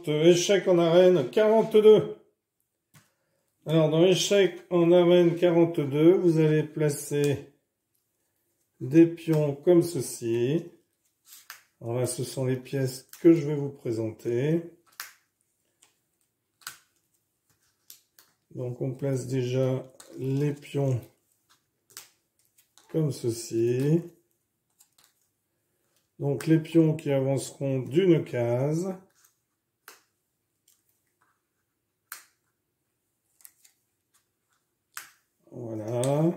suivante, échec en arène 42. Alors, dans échec en arène 42, vous allez placer des pions comme ceci. Alors là, ce sont les pièces que je vais vous présenter. Donc, on place déjà les pions comme ceci. Donc, les pions qui avanceront d'une case. Voilà.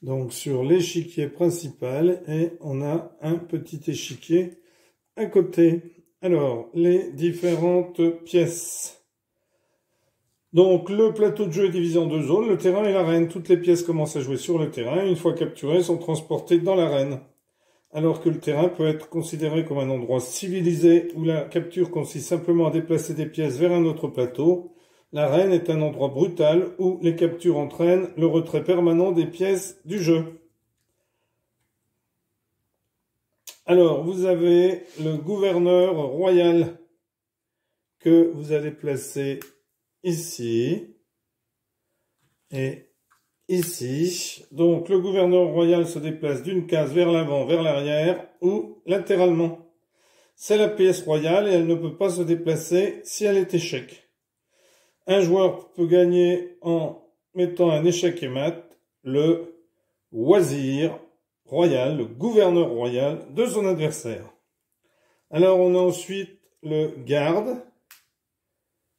Donc sur l'échiquier principal, et on a un petit échiquier à côté. Alors, les différentes pièces. Donc le plateau de jeu est divisé en deux zones, le terrain et l'arène. Toutes les pièces commencent à jouer sur le terrain, une fois capturées, sont transportées dans l'arène. Alors que le terrain peut être considéré comme un endroit civilisé où la capture consiste simplement à déplacer des pièces vers un autre plateau. L'arène est un endroit brutal où les captures entraînent le retrait permanent des pièces du jeu. Alors, vous avez le gouverneur royal que vous allez placer ici et ici. Donc, le gouverneur royal se déplace d'une case vers l'avant, vers l'arrière ou latéralement. C'est la pièce royale et elle ne peut pas se déplacer si elle est échec. Un joueur peut gagner en mettant un échec et mat le wazir royal, le gouverneur royal de son adversaire. Alors on a ensuite le garde.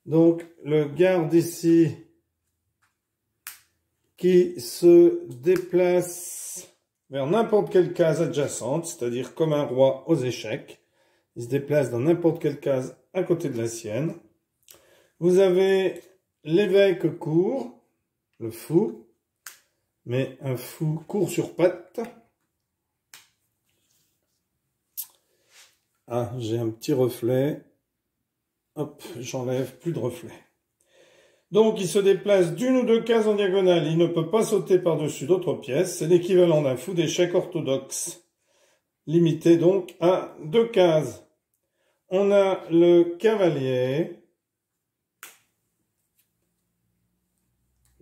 Donc le garde ici qui se déplace vers n'importe quelle case adjacente, c'est-à-dire comme un roi aux échecs. Il se déplace dans n'importe quelle case à côté de la sienne. Vous avez l'évêque court, le fou, mais un fou court sur pattes. Ah, j'ai un petit reflet. Hop, j'enlève, plus de reflet. Donc, il se déplace d'une ou deux cases en diagonale. Il ne peut pas sauter par-dessus d'autres pièces. C'est l'équivalent d'un fou d'échec orthodoxe. Limité donc à 2 cases. On a le cavalier.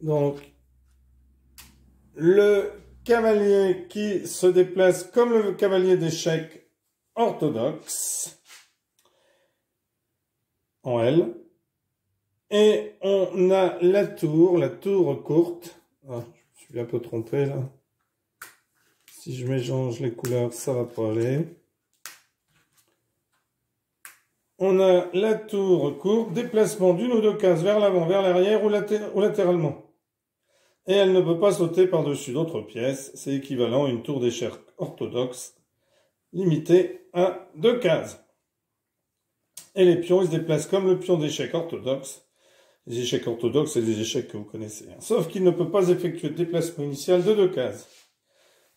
Donc, le cavalier qui se déplace comme le cavalier d'échecs orthodoxe, en L. Et on a la tour courte. Ah, je suis un peu trompé là. Si je mélange les couleurs, ça va pas aller. On a la tour courte, déplacement d'une ou deux cases vers l'avant, vers l'arrière ou latéralement. Et elle ne peut pas sauter par-dessus d'autres pièces. C'est équivalent à une tour d'échec orthodoxe limitée à 2 cases. Et les pions, ils se déplacent comme le pion d'échec orthodoxe. Les échecs orthodoxes, c'est des échecs que vous connaissez. Sauf qu'il ne peut pas effectuer de déplacement initial de 2 cases.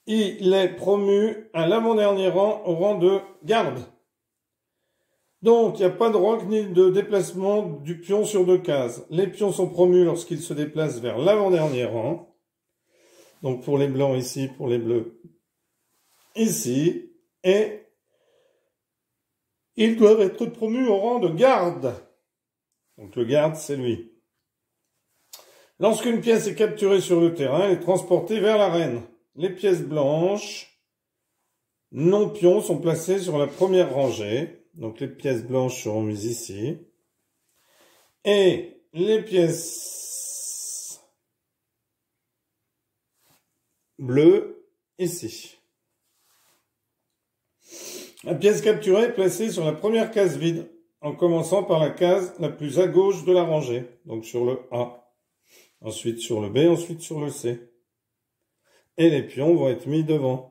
Il est promu à l'avant-dernier rang au rang de garde. Donc, il n'y a pas de roc ni de déplacement du pion sur 2 cases. Les pions sont promus lorsqu'ils se déplacent vers l'avant-dernier rang. Donc, pour les blancs ici, pour les bleus ici. Et ils doivent être promus au rang de garde. Donc, le garde, c'est lui. Lorsqu'une pièce est capturée sur le terrain, elle est transportée vers l'arène. Les pièces blanches, non pions, sont placées sur la première rangée. Donc les pièces blanches seront mises ici. Et les pièces bleues ici. La pièce capturée est placée sur la première case vide, en commençant par la case la plus à gauche de la rangée. Donc sur le A. Ensuite sur le B, ensuite sur le C. Et les pions vont être mis devant.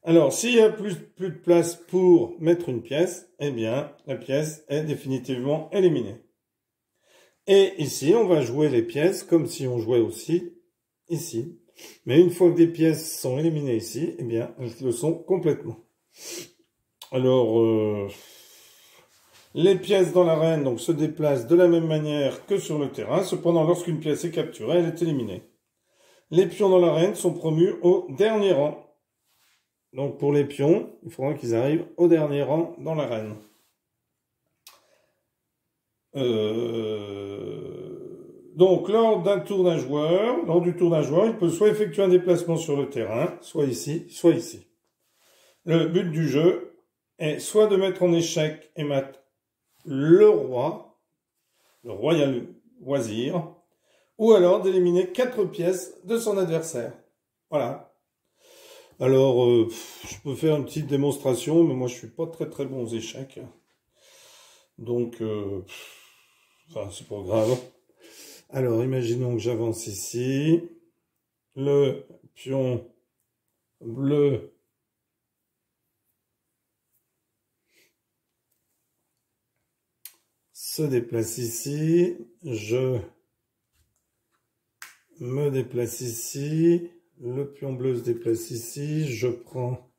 Alors, s'il n'y a plus de place pour mettre une pièce, eh bien, la pièce est définitivement éliminée. Et ici, on va jouer les pièces comme si on jouait aussi ici. Mais une fois que des pièces sont éliminées ici, eh bien, elles le sont complètement. Alors, les pièces dans l'arène donc, se déplacent de la même manière que sur le terrain. Cependant, lorsqu'une pièce est capturée, elle est éliminée. Les pions dans l'arène sont promus au dernier rang. Donc pour les pions, il faudra qu'ils arrivent au dernier rang dans l'arène. Donc, lors du tour d'un joueur, il peut soit effectuer un déplacement sur le terrain, soit ici, soit ici. Le but du jeu est soit de mettre en échec et mat le royal loisir, ou alors d'éliminer 4 pièces de son adversaire. Voilà. Alors, je peux faire une petite démonstration, mais moi je suis pas très bon aux échecs. Donc, enfin, c'est pas grave. Alors, imaginons que j'avance ici. Le pion bleu se déplace ici. Je me déplace ici. Le pion bleu se déplace ici. Je prends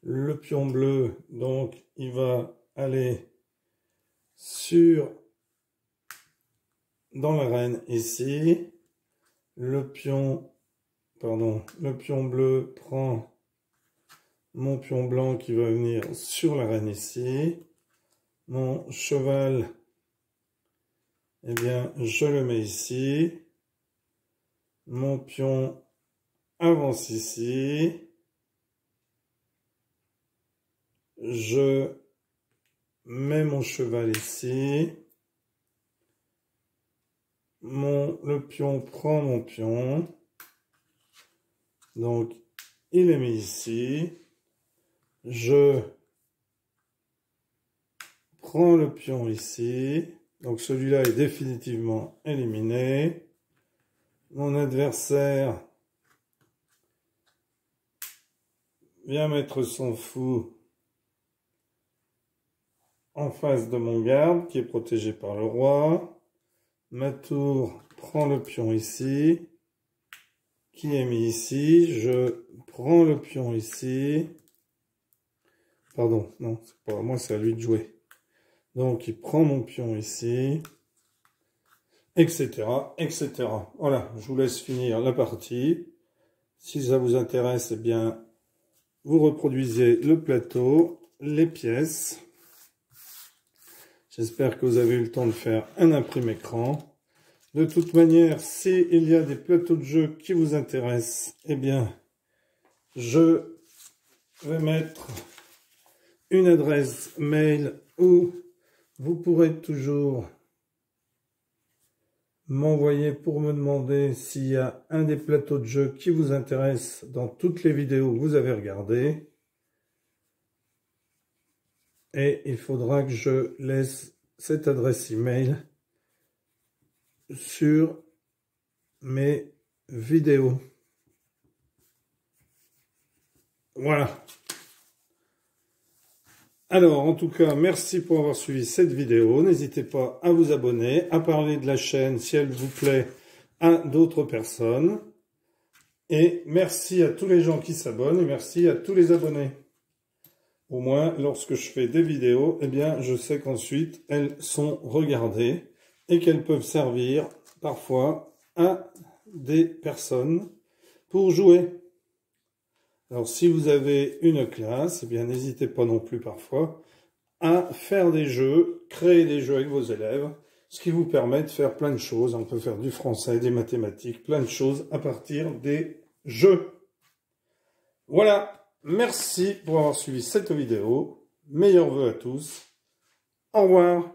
le pion bleu. Donc, il va aller dans l'arène ici. Le pion bleu prend mon pion blanc qui va venir sur l'arène ici. Mon cheval, eh bien, je le mets ici. Mon pion avance ici. Je mets mon cheval ici. Le pion prend mon pion. Donc, il est mis ici. Je prends le pion ici. Donc, celui-là est définitivement éliminé. Mon adversaire vient mettre son fou en face de mon garde, qui est protégé par le roi. Ma tour prend le pion ici, qui est mis ici. Je prends le pion ici. Pardon, non, c'est pas à moi, c'est à lui de jouer. Donc, il prend mon pion ici, etc., etc. Voilà, je vous laisse finir la partie. Si ça vous intéresse, eh bien, vous reproduisez le plateau, les pièces. J'espère que vous avez eu le temps de faire un imprime-écran. De toute manière, s'il y a des plateaux de jeu qui vous intéressent, eh bien, je vais mettre une adresse mail où vous pourrez toujours m'envoyer pour me demander s'il y a un des plateaux de jeu qui vous intéresse dans toutes les vidéos que vous avez regardées. Et il faudra que je laisse cette adresse email sur mes vidéos. Voilà. Alors, en tout cas, merci pour avoir suivi cette vidéo. N'hésitez pas à vous abonner, à parler de la chaîne si elle vous plaît à d'autres personnes. Et merci à tous les gens qui s'abonnent et merci à tous les abonnés. Au moins, lorsque je fais des vidéos, eh bien, je sais qu'ensuite, elles sont regardées et qu'elles peuvent servir parfois à des personnes pour jouer. Alors, si vous avez une classe, eh bien, n'hésitez pas non plus parfois à faire des jeux, créer des jeux avec vos élèves, ce qui vous permet de faire plein de choses. On peut faire du français, des mathématiques, plein de choses à partir des jeux. Voilà. Merci pour avoir suivi cette vidéo. Meilleurs vœux à tous. Au revoir.